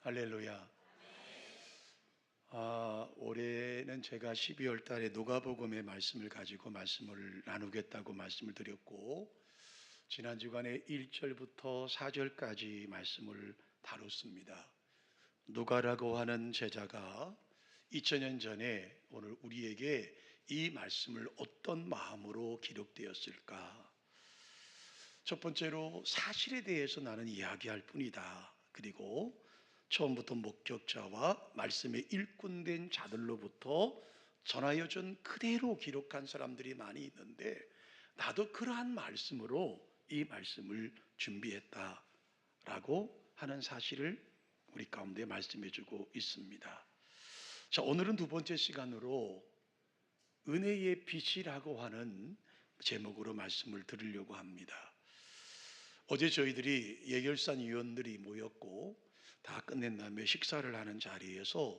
할렐루야. 올해는 제가 12월 달에 누가복음의 말씀을 가지고 말씀을 나누겠다고 말씀을 드렸고, 지난 주간에 1절부터 4절까지 말씀을 다뤘습니다. 누가라고 하는 제자가 2000년 전에 오늘 우리에게 이 말씀을 어떤 마음으로 기록되었을까? 첫 번째로 사실에 대해서 나는 이야기할 뿐이다. 그리고 처음부터 목격자와 말씀의 일꾼된 자들로부터 전하여준 그대로 기록한 사람들이 많이 있는데, 나도 그러한 말씀으로 이 말씀을 준비했다라고 하는 사실을 우리 가운데 말씀해주고 있습니다. 자, 오늘은 두 번째 시간으로 은혜의 빛이라고 하는 제목으로 말씀을 드리려고 합니다. 어제 저희들이 예결산 위원들이 모였고 다 끝낸 다음에 식사를 하는 자리에서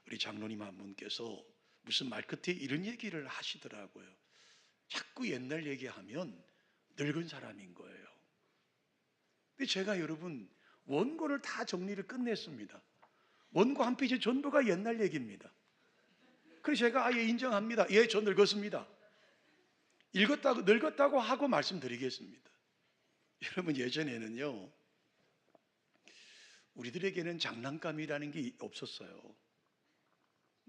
우리 장로님 한 분께서 무슨 말 끝에 이런 얘기를 하시더라고요. 자꾸 옛날 얘기하면 늙은 사람인 거예요. 근데 제가 여러분 원고를 다 정리를 끝냈습니다. 원고 한 페이지 전부가 옛날 얘기입니다. 그래서 제가 아예 인정합니다. 예, 저 늙었습니다. 읽었다고 늙었다고 하고 말씀드리겠습니다. 여러분, 예전에는요, 우리들에게는 장난감이라는 게 없었어요.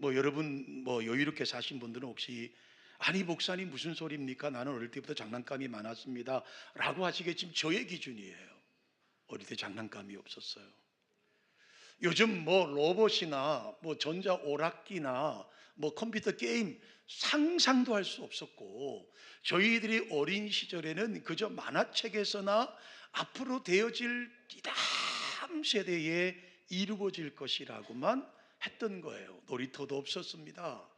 여러분 여유롭게 사신 분들은 혹시 아니 목사님 무슨 소리입니까? 나는 어릴 때부터 장난감이 많았습니다 라고 하시겠지만 저의 기준이에요. 어릴 때 장난감이 없었어요. 요즘 로봇이나 전자 오락기나 컴퓨터 게임 상상도 할 수 없었고, 저희들이 어린 시절에는 그저 만화책에서나 앞으로 되어질 이 다음 세대에 이루어질 것이라고만 했던 거예요. 놀이터도 없었습니다.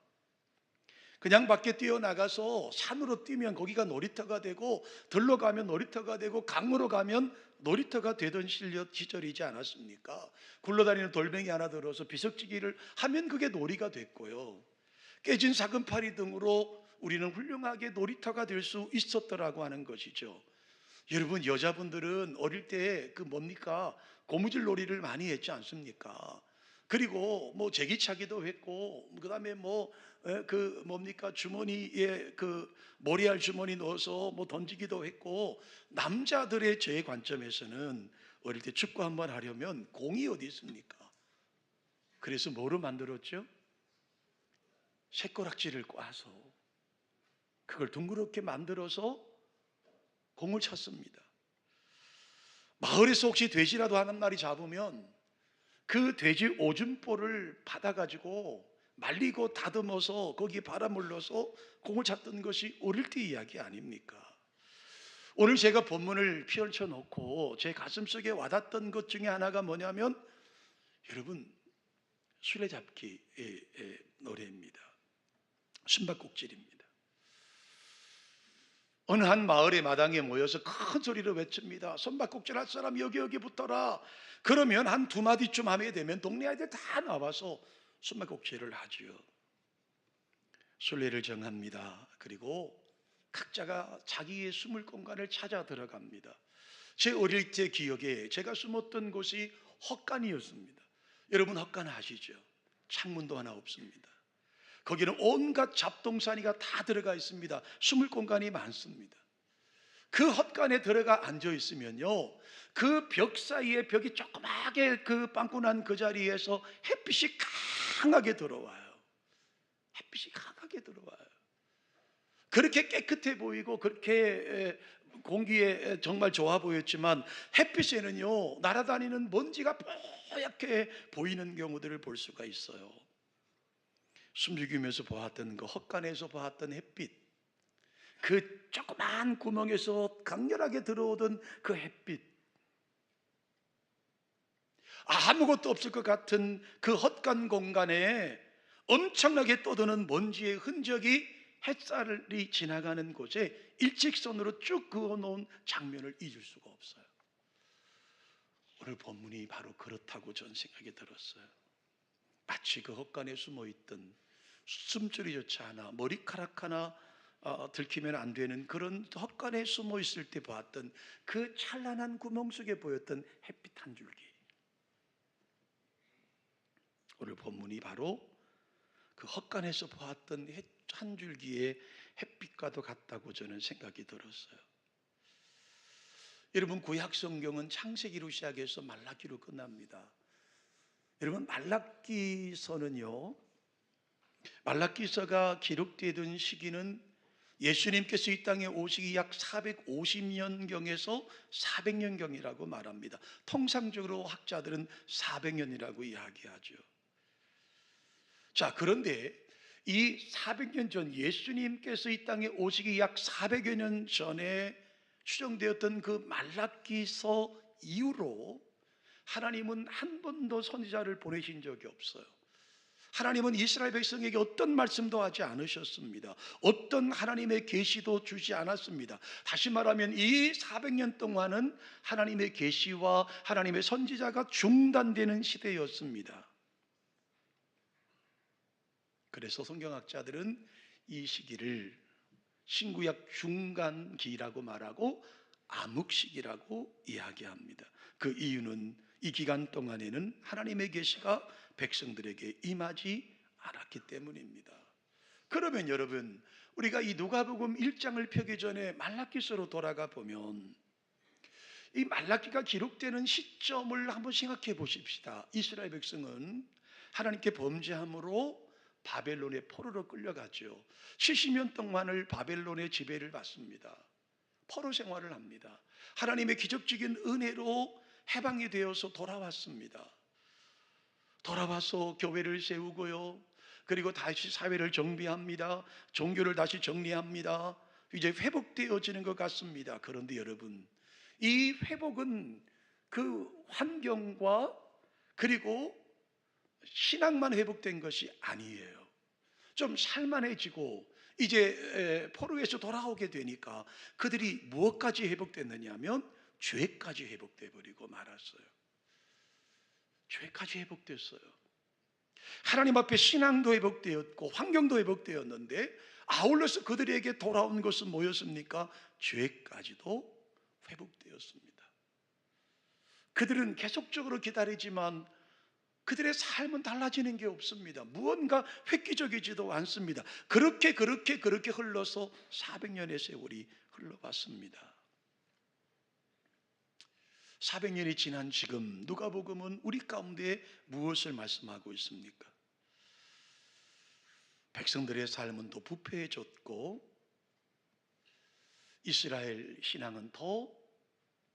그냥 밖에 뛰어나가서 산으로 뛰면 거기가 놀이터가 되고, 들로 가면 놀이터가 되고, 강으로 가면 놀이터가 되던 시절이지 않았습니까? 굴러다니는 돌멩이 하나 들어서 비석치기를 하면 그게 놀이가 됐고요. 깨진 사금파리 등으로 우리는 훌륭하게 놀이터가 될 수 있었더라고 하는 것이죠. 여러분, 여자분들은 어릴 때 고무줄 놀이를 많이 했지 않습니까? 그리고 제기차기도 했고, 그다음에 주머니에 모래알 주머니 넣어서 던지기도 했고, 남자들의 제 관점에서는 어릴 때 축구 한번 하려면 공이 어디 있습니까? 그래서 뭐로 만들었죠? 새꼬락지를 꽈서 그걸 둥그렇게 만들어서 공을 쳤습니다. 마을에서 혹시 돼지라도 하는 마리 잡으면 그 돼지 오줌볼을 받아가지고 말리고 다듬어서 거기에 바람을 넣어서 공을 찼던 것이 어릴 때 이야기 아닙니까? 오늘 제가 본문을 펼쳐 놓고 제 가슴속에 와닿던 것 중에 하나가 뭐냐면, 여러분, 술래잡기의 노래입니다. 숨바꼭질입니다. 어느 한 마을의 마당에 모여서 큰 소리로 외칩니다. 숨바꼭질 할 사람 여기 붙어라. 그러면 한 두 마디쯤 하게 되면 동네 아이들 다 나와서 숨바꼭질을 하지요. 순례를 정합니다. 그리고 각자가 자기의 숨을 공간을 찾아 들어갑니다. 제 어릴 때 기억에 제가 숨었던 곳이 헛간이었습니다. 여러분, 헛간 아시죠? 창문도 하나 없습니다. 거기는 온갖 잡동사니가 다 들어가 있습니다. 숨을 공간이 많습니다. 그 헛간에 들어가 앉아 있으면요, 그 벽 사이에 벽이 조그맣게 빵꾸 난 그 자리에서 햇빛이 강하게 들어와요. 햇빛이 강하게 들어와요. 그렇게 깨끗해 보이고 그렇게 공기에 정말 좋아 보였지만, 햇빛에는요 날아다니는 먼지가 뽀얗게 보이는 경우들을 볼 수가 있어요. 숨죽이면서 보았던 그 헛간에서 보았던 햇빛, 그 조그만 구멍에서 강렬하게 들어오던 그 햇빛, 아무것도 없을 것 같은 그 헛간 공간에 엄청나게 떠도는 먼지의 흔적이 햇살이 지나가는 곳에 일직선으로 쭉 그어놓은 장면을 잊을 수가 없어요. 오늘 본문이 바로 그렇다고 전 생각이 들었어요. 마치 그 헛간에 숨어있던 숨소리조차 하나, 머리카락 하나 들키면 안 되는 그런 헛간에 숨어 있을 때 보았던 그 찬란한 구멍 속에 보였던 햇빛 한 줄기, 오늘 본문이 바로 그 헛간에서 보았던 한 줄기의 햇빛과도 같다고 저는 생각이 들었어요. 여러분, 구약 성경은 창세기로 시작해서 말라기로 끝납니다. 여러분, 말라기서가 기록되던 시기는 예수님께서 이 땅에 오시기 약 450년경에서 400년경이라고 말합니다. 통상적으로 학자들은 400년이라고 이야기하죠. 자, 그런데 이 400년 전, 예수님께서 이 땅에 오시기 약 400여 년 전에 추정되었던 그 말라기서 이후로 하나님은 한 번도 선지자를 보내신 적이 없어요. 하나님은 이스라엘 백성에게 어떤 말씀도 하지 않으셨습니다. 어떤 하나님의 계시도 주지 않았습니다. 다시 말하면 이 400년 동안은 하나님의 계시와 하나님의 선지자가 중단되는 시대였습니다. 그래서 성경학자들은 이 시기를 신구약 중간기라고 말하고 암흑시기라고 이야기합니다. 그 이유는 이 기간 동안에는 하나님의 계시가 백성들에게 임하지 않았기 때문입니다. 그러면 여러분, 우리가 이 누가복음 1장을 펴기 전에 말라기서로 돌아가 보면 이 말라기가 기록되는 시점을 한번 생각해 보십시다. 이스라엘 백성은 하나님께 범죄함으로 바벨론의 포로로 끌려가죠. 70년 동안을 바벨론의 지배를 받습니다. 포로 생활을 합니다. 하나님의 기적적인 은혜로 해방이 되어서 돌아왔습니다. 돌아와서 교회를 세우고요, 그리고 다시 사회를 정비합니다. 종교를 다시 정리합니다. 이제 회복되어지는 것 같습니다. 그런데 여러분, 이 회복은 그 환경과 그리고 신앙만 회복된 것이 아니에요. 좀 살만해지고 이제 포로에서 돌아오게 되니까 그들이 무엇까지 회복됐느냐 하면 죄까지 회복돼 버리고 말았어요. 죄까지 회복됐어요. 하나님 앞에 신앙도 회복되었고 환경도 회복되었는데 아울러서 그들에게 돌아온 것은 뭐였습니까? 죄까지도 회복되었습니다. 그들은 계속적으로 기다리지만 그들의 삶은 달라지는 게 없습니다. 무언가 획기적이지도 않습니다. 그렇게 흘러서 400년의 세월이 흘러갔습니다. 400년이 지난 지금 누가복음은 우리 가운데 무엇을 말씀하고 있습니까? 백성들의 삶은 더 부패해졌고 이스라엘 신앙은 더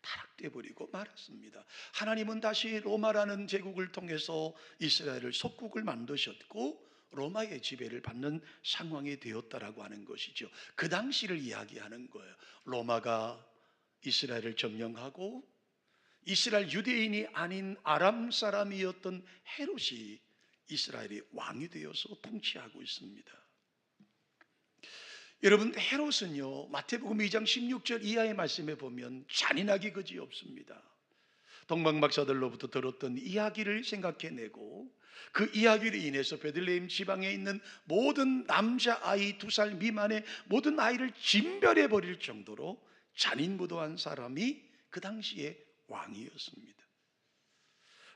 타락돼 버리고 말았습니다. 하나님은 다시 로마라는 제국을 통해서 이스라엘을 속국을 만드셨고 로마의 지배를 받는 상황이 되었다라고 하는 것이죠. 그 당시를 이야기하는 거예요. 로마가 이스라엘을 점령하고 이스라엘 유대인이 아닌 아람 사람이었던 헤롯이 이스라엘의 왕이 되어서 통치하고 있습니다. 여러분, 헤롯은요, 마태복음 2장 16절 이하의 말씀에 보면 잔인하기 그지 없습니다. 동방박사들로부터 들었던 이야기를 생각해내고 그 이야기로 인해서 베들레헴 지방에 있는 모든 남자아이 2살 미만의 모든 아이를 진멸해 버릴 정도로 잔인무도한 사람이 그 당시에 왕이었습니다.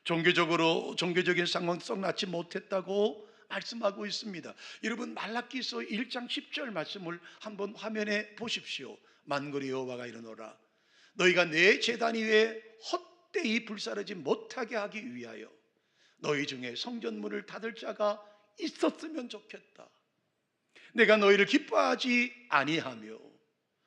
종교적인 상황 썩 낫지 못했다고 말씀하고 있습니다. 여러분, 말라기서 1장 10절 말씀을 한번 화면에 보십시오. 만군의 여호와가 이르노라, 너희가 내 제단 위에 헛되이 불사르지 못하게 하기 위하여 너희 중에 성전문을 닫을 자가 있었으면 좋겠다. 내가 너희를 기뻐하지 아니하며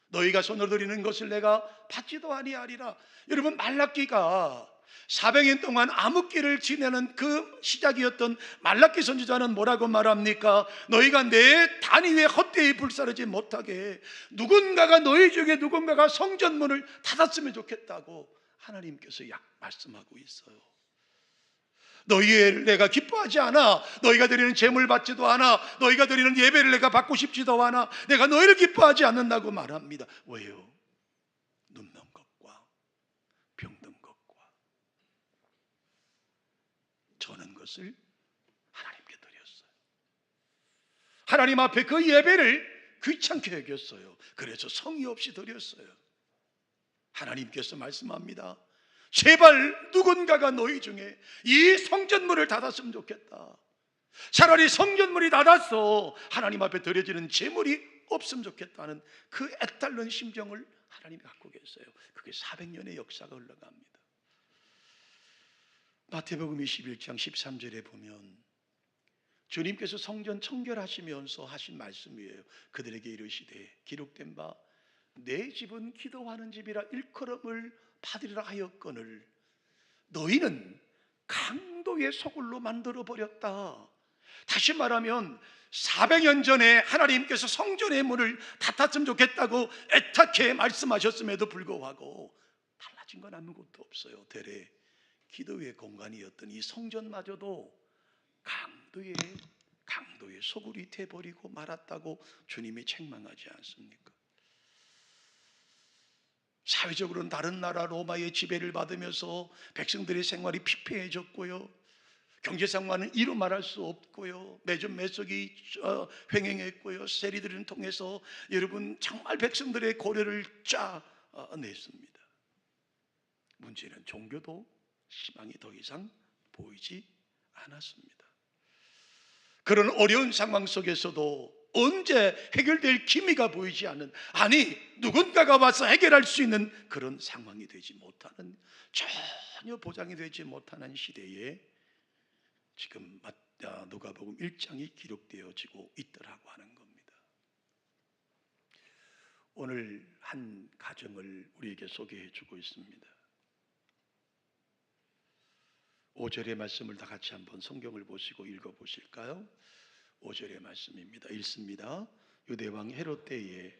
너희가 손으로 드리는 것을 내가 받지도 아니하리라. 여러분, 말라기가 400년 동안 암흑기를 지내는 그 시작이었던 말라기 선지자는 뭐라고 말합니까? 너희가 내 단 위에 헛되이 불사르지 못하게 누군가가 너희 중에 누군가가 성전문을 닫았으면 좋겠다고 하나님께서 말씀하고 있어요. 너희를 내가 기뻐하지 않아. 너희가 드리는 제물 받지도 않아. 너희가 드리는 예배를 내가 받고 싶지도 않아. 내가 너희를 기뻐하지 않는다고 말합니다. 왜요? 눕는 것과 병든 것과 저는 것을 하나님께 드렸어요. 하나님 앞에 그 예배를 귀찮게 여겼어요. 그래서 성의 없이 드렸어요. 하나님께서 말씀합니다. 제발 누군가가 너희 중에 이 성전문을 닫았으면 좋겠다. 차라리 성전문이 닫아서 하나님 앞에 드려지는 제물이 없으면 좋겠다는 그 애달른 심정을 하나님이 갖고 계세요. 그게 400년의 역사가 흘러갑니다. 마태복음 21장 13절에 보면 주님께서 성전 청결하시면서 하신 말씀이에요. 그들에게 이르시되 기록된 바 내 집은 기도하는 집이라 일컬음을 받으리라 하였거늘 너희는 강도의 소굴로 만들어 버렸다. 다시 말하면 400년 전에 하나님께서 성전의 문을 닫았으면 좋겠다고 애타게 말씀하셨음에도 불구하고 달라진 건 아무것도 없어요. 대래 기도의 공간이었던 이 성전마저도 강도의 소굴이 돼버리고 말았다고 주님이 책망하지 않습니까? 사회적으로는 다른 나라 로마의 지배를 받으면서 백성들의 생활이 피폐해졌고요, 경제상과는 이루 말할 수 없고요, 매점 매석이 횡행했고요, 세리들을 통해서 여러분 정말 백성들의 고려를 짜냈습니다. 문제는 종교도 희망이 더 이상 보이지 않았습니다. 그런 어려운 상황 속에서도 언제 해결될 기미가 보이지 않는, 아니 누군가가 와서 해결할 수 있는 그런 상황이 되지 못하는, 전혀 보장이 되지 못하는 시대에 지금 누가복음 1장이 기록되어지고 있더라고 하는 겁니다. 오늘 한 가정을 우리에게 소개해 주고 있습니다. 5절의 말씀을 다 같이 한번 성경을 보시고 읽어 보실까요? 5절의 말씀입니다. 읽습니다. 유대왕 헤롯 때에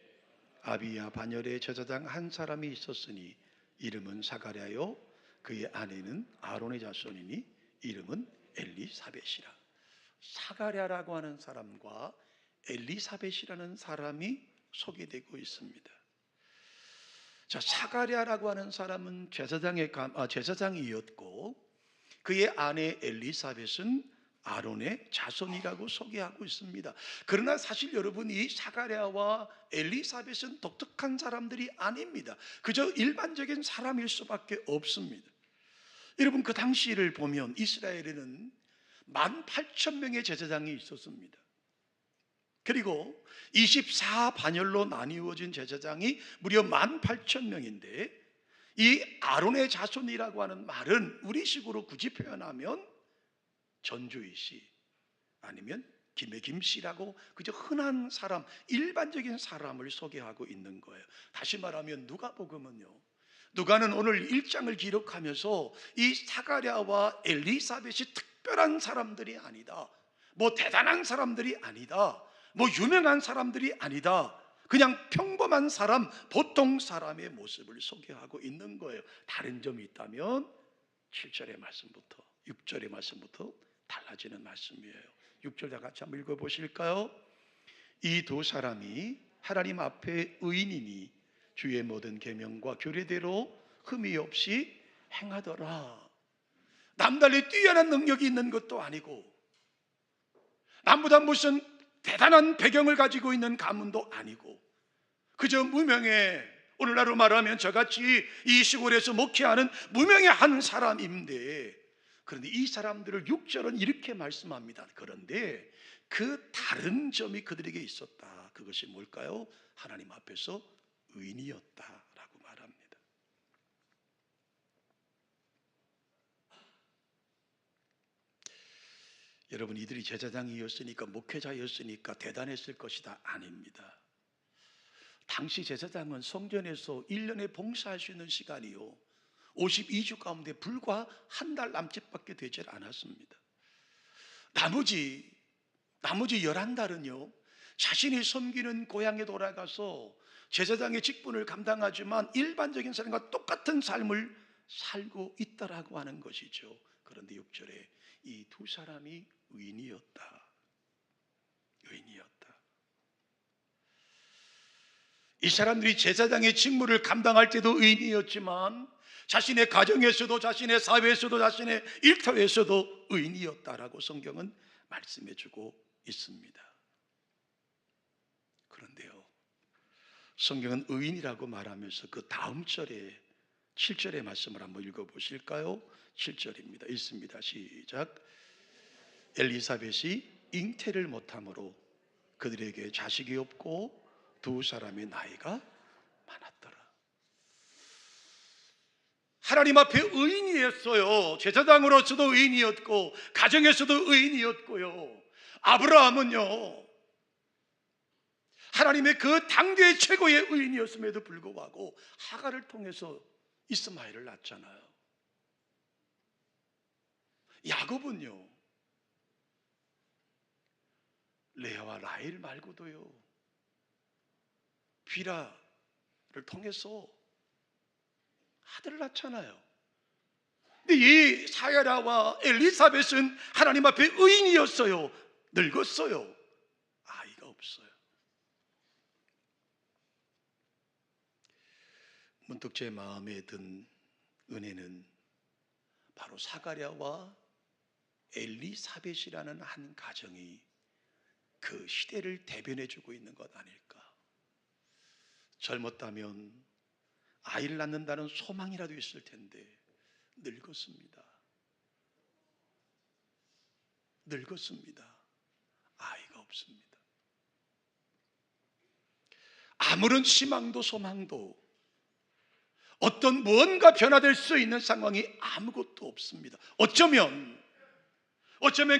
아비야 반열의 제사장 한 사람이 있었으니 이름은 사가랴요 그의 아내는 아론의 자손이니 이름은 엘리사벳이라. 사가랴라고 하는 사람과 엘리사벳이라는 사람이 소개되고 있습니다. 자, 사가랴라고 하는 사람은 제사장이었고 그의 아내 엘리사벳은 아론의 자손이라고 소개하고 있습니다. 그러나 사실 여러분, 이 사가랴와 엘리사벳은 독특한 사람들이 아닙니다. 그저 일반적인 사람일 수밖에 없습니다. 여러분, 그 당시를 보면 이스라엘에는 18,000명의 제사장이 있었습니다. 그리고 24반열로 나뉘어진 제사장이 무려 18,000명인데 이 아론의 자손이라고 하는 말은 우리식으로 굳이 표현하면 전주희 씨 아니면 김혜김 씨라고 그저 흔한 사람, 일반적인 사람을 소개하고 있는 거예요. 다시 말하면 누가복음은요, 누가는 오늘 1장을 기록하면서 이 사가랴와 엘리사벳이 특별한 사람들이 아니다, 뭐 대단한 사람들이 아니다, 뭐 유명한 사람들이 아니다, 그냥 평범한 사람, 보통 사람의 모습을 소개하고 있는 거예요. 다른 점이 있다면 7절의 말씀부터 6절의 말씀부터 달라지는 말씀이에요. 6절 다 같이 한번 읽어보실까요? 이 두 사람이 하나님 앞에 의인이니 주의 모든 계명과 규례대로 흠이 없이 행하더라. 남달리 뛰어난 능력이 있는 것도 아니고 남보다 무슨 대단한 배경을 가지고 있는 가문도 아니고 그저 무명의, 오늘날로 말하면 저같이 이 시골에서 목회하는 무명의 한 사람인데, 그런데 이 사람들을 6절은 이렇게 말씀합니다. 그런데 그 다른 점이 그들에게 있었다. 그것이 뭘까요? 하나님 앞에서 의인이었다라고 말합니다. 여러분, 이들이 제사장이었으니까, 목회자였으니까 대단했을 것이다? 아닙니다. 당시 제사장은 성전에서 1년에 봉사할 수 있는 시간이요 52주 가운데 불과 한 달 남짓밖에 되질 않았습니다. 나머지 11달은요 자신이 섬기는 고향에 돌아가서 제사장의 직분을 감당하지만 일반적인 사람과 똑같은 삶을 살고 있다라고 하는 것이죠. 그런데 6절에 이 두 사람이 의인이었다. 이 사람들이 제사장의 직무를 감당할 때도 의인이었지만 자신의 가정에서도, 자신의 사회에서도, 자신의 일터에서도 의인이었다라고 성경은 말씀해주고 있습니다. 그런데요, 성경은 의인이라고 말하면서 그 다음 절에 7절의 말씀을 한번 읽어보실까요? 7절입니다. 읽습니다. 시작. 엘리사벳이 잉태를 못함으로 그들에게 자식이 없고 두 사람의 나이가 많았더라. 하나님 앞에 의인이었어요. 제사장으로서도 의인이었고 가정에서도 의인이었고요. 아브라함은요, 하나님의 그 당대의 최고의 의인이었음에도 불구하고 하갈을 통해서 이스마엘을 낳잖아요. 야곱은요, 레아와 라헬 말고도요, 비라를 통해서 아들을 낳잖아요. 근데 이 사야라와 엘리사벳은 하나님 앞에 의인이었어요. 늙었어요. 아이가 없어요. 문득 제 마음에 든 은혜는 바로 사가랴와 엘리사벳이라는 한 가정이 그 시대를 대변해주고 있는 것 아닐까. 젊었다면 아이를 낳는다는 소망이라도 있을 텐데 늙었습니다. 늙었습니다. 아이가 없습니다. 아무런 희망도 소망도 어떤 무언가 변화될 수 있는 상황이 아무것도 없습니다. 어쩌면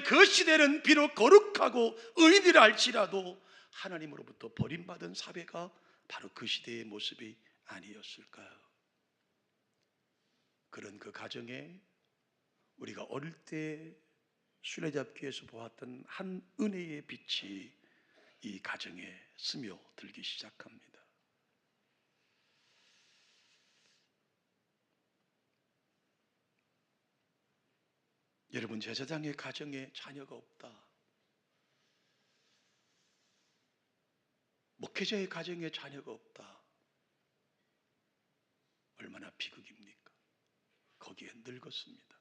그 시대는 비록 거룩하고 의인이라 할지라도 하나님으로부터 버림받은 사회가 바로 그 시대의 모습이 아니었을까요? 그런 그 가정에 우리가 어릴 때 수레잡기에서 보았던 한 은혜의 빛이 이 가정에 스며들기 시작합니다. 여러분, 제사장의 가정에 자녀가 없다, 목회자의 가정에 자녀가 없다, 얼마나 비극입니까? 거기에 늙었습니다.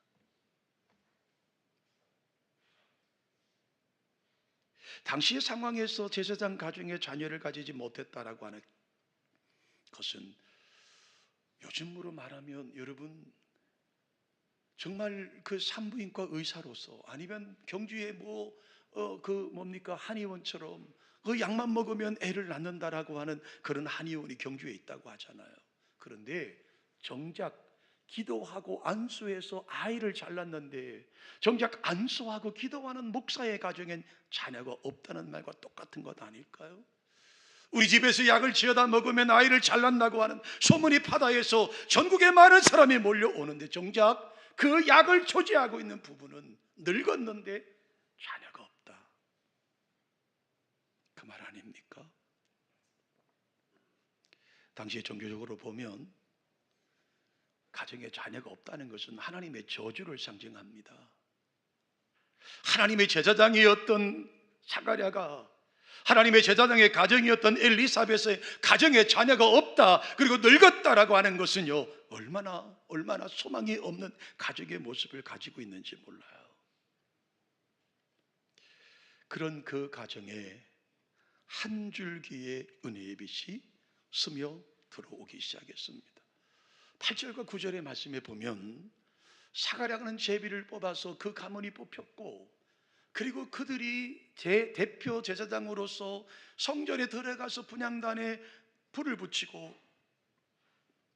당시의 상황에서 제사장 가정에 자녀를 가지지 못했다라고 하는 것은 요즘으로 말하면 여러분, 정말 그 산부인과 의사로서 아니면 경주에 한의원처럼 그 약만 먹으면 애를 낳는다라고 하는 그런 한의원이 경주에 있다고 하잖아요. 그런데 정작 기도하고 안수해서 아이를 잘 낳는데 정작 안수하고 기도하는 목사의 가정엔 자녀가 없다는 말과 똑같은 것 아닐까요? 우리 집에서 약을 지어다 먹으면 아이를 잘 낳는다고 하는 소문이 바다에서 전국에 많은 사람이 몰려오는데 정작 그 약을 소지하고 있는 부부는 늙었는데 자녀가 없다. 그 말 아닙니까? 당시에 종교적으로 보면 가정에 자녀가 없다는 것은 하나님의 저주를 상징합니다. 하나님의 제사장이었던 사가랴가, 하나님의 제사장의 가정이었던 엘리사벳의 가정에 자녀가 없다, 그리고 늙었다라고 하는 것은요, 얼마나 소망이 없는 가족의 모습을 가지고 있는지 몰라요. 그런 그 가정에 한 줄기의 은혜의 빛이 스며 들어오기 시작했습니다. 8절과 9절의 말씀에 보면 사가랴는 제비를 뽑아서 그 가문이 뽑혔고, 그리고 그들이 대표 제사장으로서 성전에 들어가서 분향단에 불을 붙이고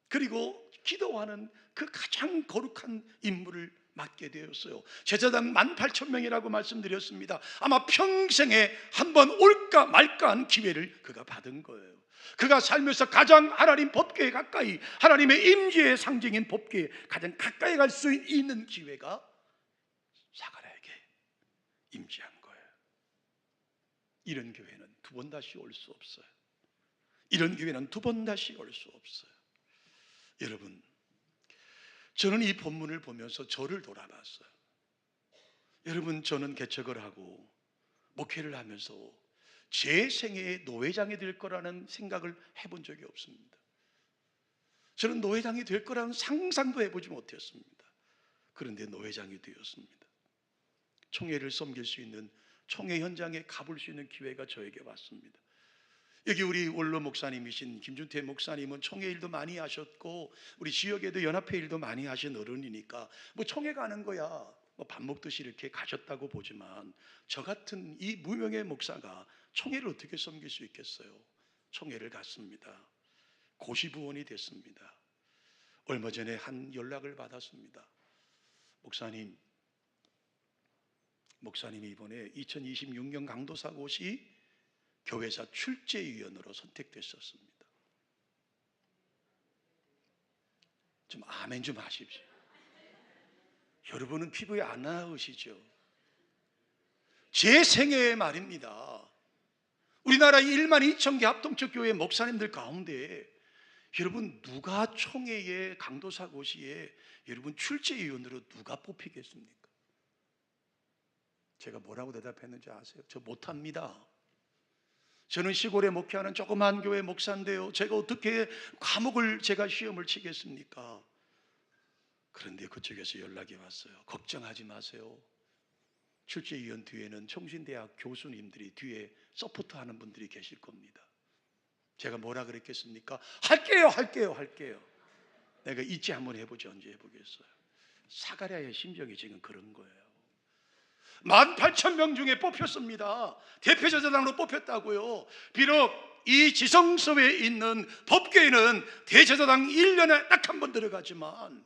그리고 기도하는 그 가장 거룩한 임무를 맡게 되었어요. 제사장 18,000명이라고 말씀드렸습니다. 아마 평생에 한 번 올까 말까 한 기회를 그가 받은 거예요. 그가 살면서 가장 하나님 법궤에 가까이, 하나님의 임재의 상징인 법궤에 가장 가까이 갈 수 있는 기회가 사가랴에게 임재한 거예요. 이런 교회는 두 번 다시 올 수 없어요. 이런 교회는 두 번 다시 올 수 없어요. 여러분, 저는 이 본문을 보면서 저를 돌아봤어요. 여러분, 저는 개척을 하고 목회를 하면서 제 생애에 노회장이 될 거라는 생각을 해본 적이 없습니다. 저는 노회장이 될 거라는 상상도 해보지 못했습니다. 그런데 노회장이 되었습니다. 총회를 섬길 수 있는, 총회 현장에 가볼 수 있는 기회가 저에게 왔습니다. 여기 우리 원로 목사님이신 김준태 목사님은 총회 일도 많이 하셨고 우리 지역에도 연합회 일도 많이 하신 어른이니까 뭐 총회 가는 거야 뭐 밥 먹듯이 이렇게 가셨다고 보지만, 저 같은 이 무명의 목사가 총회를 어떻게 섬길 수 있겠어요? 총회를 갔습니다. 고시부원이 됐습니다. 얼마 전에 한 연락을 받았습니다. 목사님이 이번에 2026년 강도사 고시 교회사 출제위원으로 선택됐었습니다. 좀 아멘 좀 하십시오. 여러분은 피부에 안 나으시죠? 제 생애에 말입니다. 우리나라 1만 2천 개 합동적 교회 목사님들 가운데 여러분 누가 총회에 강도사 고시에 여러분 출제위원으로 누가 뽑히겠습니까? 제가 뭐라고 대답했는지 아세요? 저 못합니다. 저는 시골에 목회하는 조그만 교회 목사인데요, 제가 어떻게 과목을 제가 시험을 치겠습니까? 그런데 그쪽에서 연락이 왔어요. 걱정하지 마세요. 출제위원 뒤에는 총신대학 교수님들이 뒤에 서포트하는 분들이 계실 겁니다. 제가 뭐라 그랬겠습니까? 할게요. 내가 있지 한번 해보죠. 언제 해보겠어요? 사가랴의 심정이 지금 그런 거예요. 18,000명 중에 뽑혔습니다. 대표제사장으로 뽑혔다고요. 비록 이 지성소에 있는 법궤에는 대제사장 1년에 딱 한 번 들어가지만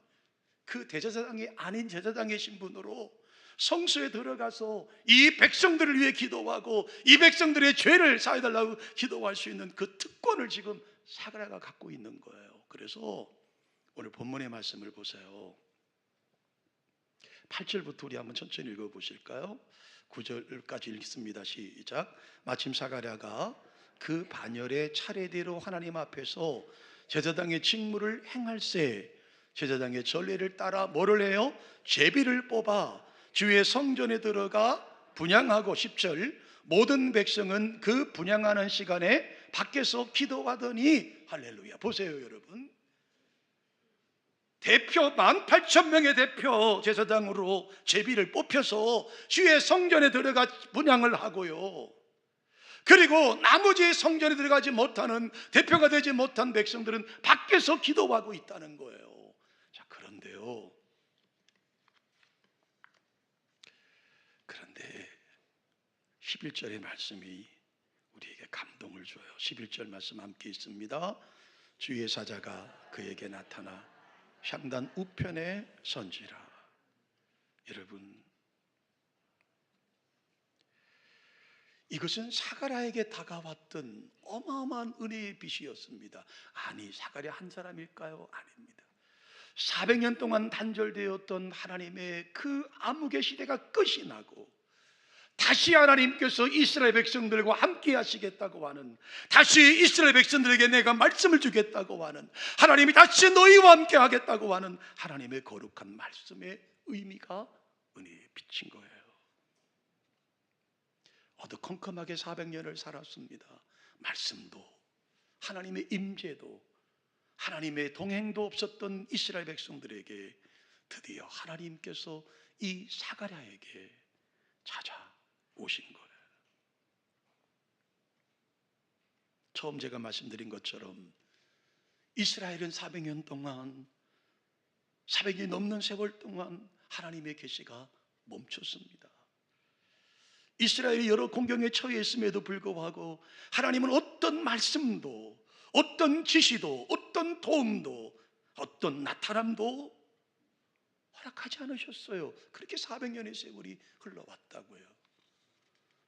그 대제사장이 아닌 제사장의 신분으로 성소에 들어가서 이 백성들을 위해 기도하고 이 백성들의 죄를 사해달라고 기도할 수 있는 그 특권을 지금 사가랴가 갖고 있는 거예요. 그래서 오늘 본문의 말씀을 보세요. 8절부터 우리 한번 천천히 읽어보실까요? 9절까지 읽습니다. 시작. 마침 사가랴가 그 반열의 차례대로 하나님 앞에서 제사장의 직무를 행할세, 제사장의 전례를 따라 뭐를 해요? 제비를 뽑아 주의 성전에 들어가 분향하고, 10절, 모든 백성은 그 분향하는 시간에 밖에서 기도하더니, 할렐루야. 보세요 여러분, 대표 18,000명의 대표 제사장으로 제비를 뽑혀서 주의 성전에 들어가 분향을 하고요, 그리고 나머지 성전에 들어가지 못하는, 대표가 되지 못한 백성들은 밖에서 기도하고 있다는 거예요. 자, 그런데 11절의 말씀이 우리에게 감동을 줘요. 11절 말씀 함께 있습니다. 주의 사자가 그에게 나타나 향단 우편에 선지라. 여러분, 이것은 사가랴에게 다가왔던 어마어마한 은혜의 빛이었습니다. 아니, 사가랴 한 사람일까요? 아닙니다. 400년 동안 단절되었던 하나님의 그 암흑의 시대가 끝이 나고 다시 하나님께서 이스라엘 백성들과 함께 하시겠다고 하는, 다시 이스라엘 백성들에게 내가 말씀을 주겠다고 하는, 하나님이 다시 너희와 함께 하겠다고 하는 하나님의 거룩한 말씀의 의미가 은혜의 빛인 거예요. 어두컴컴하게 400년을 살았습니다. 말씀도, 하나님의 임재도, 하나님의 동행도 없었던 이스라엘 백성들에게 드디어 하나님께서 이 사가랴에게 찾아오신 거예요. 처음 제가 말씀드린 것처럼 이스라엘은 400년 동안, 400년이 넘는 세월 동안 하나님의 계시가 멈췄습니다. 이스라엘이 여러 공경에 처해 있음에도 불구하고 하나님은 어떤 말씀도, 어떤 지시도, 어떤 도움도, 어떤 나타남도 허락하지 않으셨어요. 그렇게 400년의 세월이 흘러왔다고요.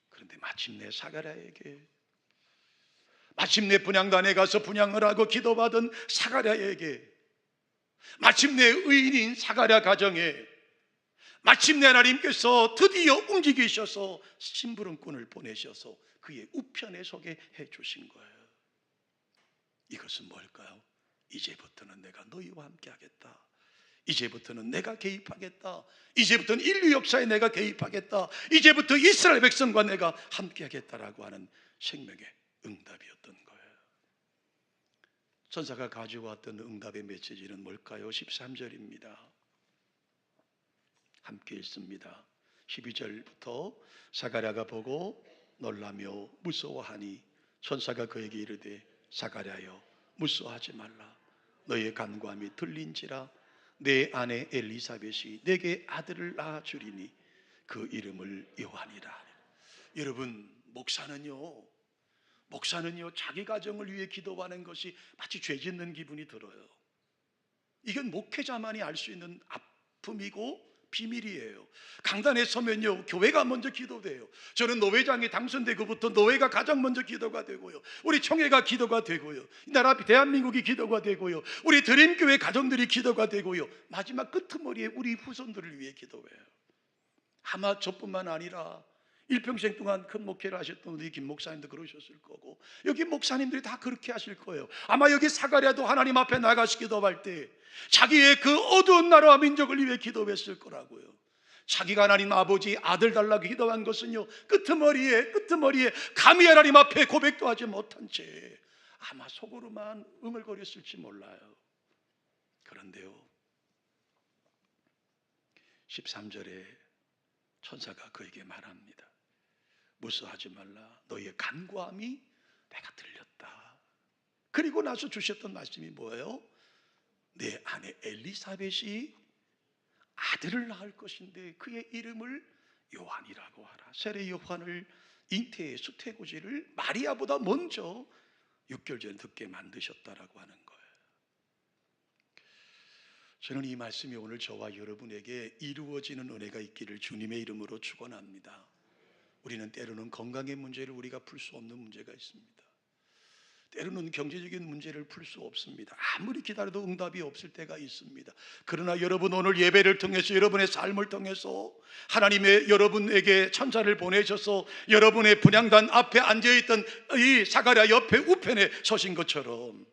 그런데 마침내 사가랴에게, 마침내 분향단에 가서 분향을 하고 기도받은 사가랴에게, 마침내 의인인 사가랴 가정에 마침내 하나님께서 드디어 움직이셔서 심부름꾼을 보내셔서 그의 우편에 서게 해주신 거예요. 이것은 뭘까요? 이제부터는 내가 너희와 함께 하겠다. 이제부터는 내가 개입하겠다. 이제부터는 인류 역사에 내가 개입하겠다. 이제부터 이스라엘 백성과 내가 함께 하겠다라고 하는 생명의 응답이었던 거예요. 천사가 가지고 왔던 응답의 메시지는 뭘까요? 13절입니다. 함께 읽습니다. 12절부터 사가랴가 보고 놀라며 무서워하니 천사가 그에게 이르되 사가랴여 무서워하지 말라. 너의 간구함이 들린지라 내 아내 엘리사벳이 내게 아들을 낳아 주리니 그 이름을 요한이라. 여러분, 목사는요 자기 가정을 위해 기도하는 것이 마치 죄 짓는 기분이 들어요. 이건 목회자만이 알 수 있는 아픔이고 비밀이에요. 강단에 서면요 교회가 먼저 기도돼요. 저는 노회장이 당선되고부터 노회가 가장 먼저 기도가 되고요, 우리 총회가 기도가 되고요, 이 나라 대한민국이 기도가 되고요, 우리 드림교회 가정들이 기도가 되고요, 마지막 끄트머리에 우리 후손들을 위해 기도해요. 아마 저뿐만 아니라 일평생 동안 큰 목회를 하셨던 우리 김 목사님도 그러셨을 거고, 여기 목사님들이 다 그렇게 하실 거예요. 아마 여기 사가랴도 하나님 앞에 나가서 기도할 때 자기의 그 어두운 나라와 민족을 위해 기도했을 거라고요. 자기가 하나님 아버지 아들 달라고 기도한 것은요 끄트머리에 감히 하나님 앞에 고백도 하지 못한 채 아마 속으로만 응얼거렸을지 몰라요. 그런데요 13절에 천사가 그에게 말합니다. 무서워하지 말라. 너의 간구함이 내가 들렸다. 그리고 나서 주셨던 말씀이 뭐예요? 내 아내 엘리사벳이 아들을 낳을 것인데 그의 이름을 요한이라고 하라. 세례 요한을 잉태의 수태고지를 마리아보다 먼저 6개월 전에 듣게 만드셨다라고 하는 거예요. 저는 이 말씀이 오늘 저와 여러분에게 이루어지는 은혜가 있기를 주님의 이름으로 축원합니다. 우리는 때로는 건강의 문제를 우리가 풀 수 없는 문제가 있습니다. 때로는 경제적인 문제를 풀 수 없습니다. 아무리 기다려도 응답이 없을 때가 있습니다. 그러나 여러분, 오늘 예배를 통해서 여러분의 삶을 통해서 하나님의 여러분에게 천사를 보내셔서 여러분의 분향단 앞에 앉아있던 이 사가랴 옆에 우편에 서신 것처럼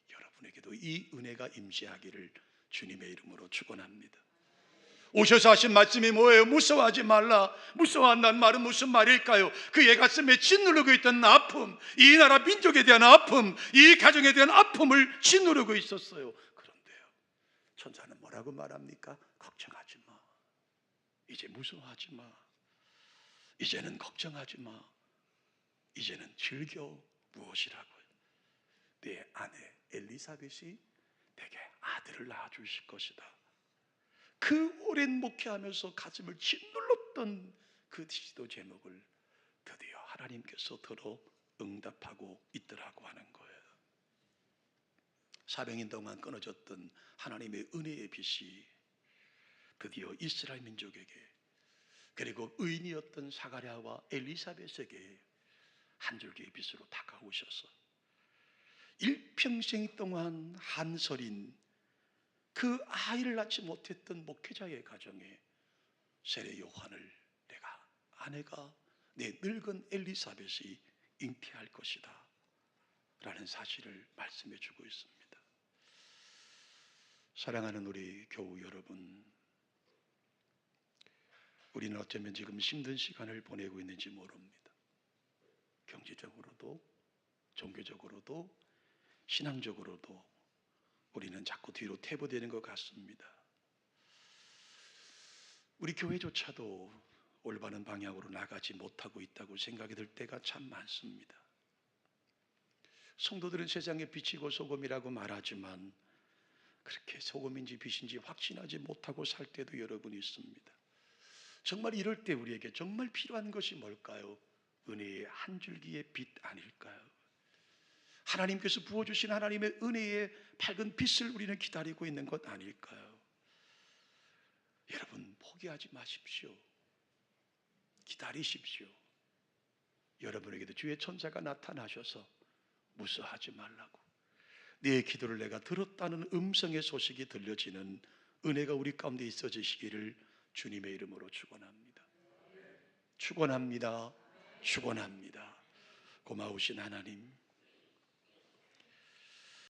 여러분에게도 이 은혜가 임재하기를 주님의 이름으로 축원합니다. 오셔서 하신 말씀이 뭐예요? 무서워하지 말라. 무서워한다는 말은 무슨 말일까요? 그의 가슴에 짓누르고 있던 아픔, 이 나라 민족에 대한 아픔, 이 가정에 대한 아픔을 짓누르고 있었어요. 그런데요 천사는 뭐라고 말합니까? 걱정하지 마. 이제 무서워하지 마. 이제는 걱정하지 마. 이제는 즐겨. 무엇이라고요? 내 아내 엘리사벳이 내게 아들을 낳아주실 것이다. 그 오랜 목회하면서 가슴을 짓눌렀던 그 기도 제목을 드디어 하나님께서 들어 응답하고 있더라고 하는 거예요. 400년 동안 끊어졌던 하나님의 은혜의 빛이 드디어 이스라엘 민족에게, 그리고 의인이었던 사가랴와 엘리사벳에게 한 줄기의 빛으로 다가오셔서 일평생 동안 한설인 그 아이를 낳지 못했던 목회자의 가정에 세례 요한을 아내가 내 늙은 엘리사벳이 잉태할 것이다 라는 사실을 말씀해 주고 있습니다. 사랑하는 우리 교우 여러분, 우리는 어쩌면 지금 힘든 시간을 보내고 있는지 모릅니다. 경제적으로도 종교적으로도 신앙적으로도 우리는 자꾸 뒤로 퇴보되는 것 같습니다. 우리 교회조차도 올바른 방향으로 나가지 못하고 있다고 생각이 들 때가 참 많습니다. 성도들은 세상의 빛이고 소금이라고 말하지만 그렇게 소금인지 빛인지 확신하지 못하고 살 때도 여러분 있습니다. 정말 이럴 때 우리에게 정말 필요한 것이 뭘까요? 은혜의 한 줄기의 빛 아닐까요? 하나님께서 부어주신 하나님의 은혜의 밝은 빛을 우리는 기다리고 있는 것 아닐까요? 여러분, 포기하지 마십시오. 기다리십시오. 여러분에게도 주의 천사가 나타나셔서 무서워하지 말라고, 네 기도를 내가 들었다는 음성의 소식이 들려지는 은혜가 우리 가운데 있어지시기를 주님의 이름으로 축원합니다. 축원합니다. 축원합니다. 고마우신 하나님,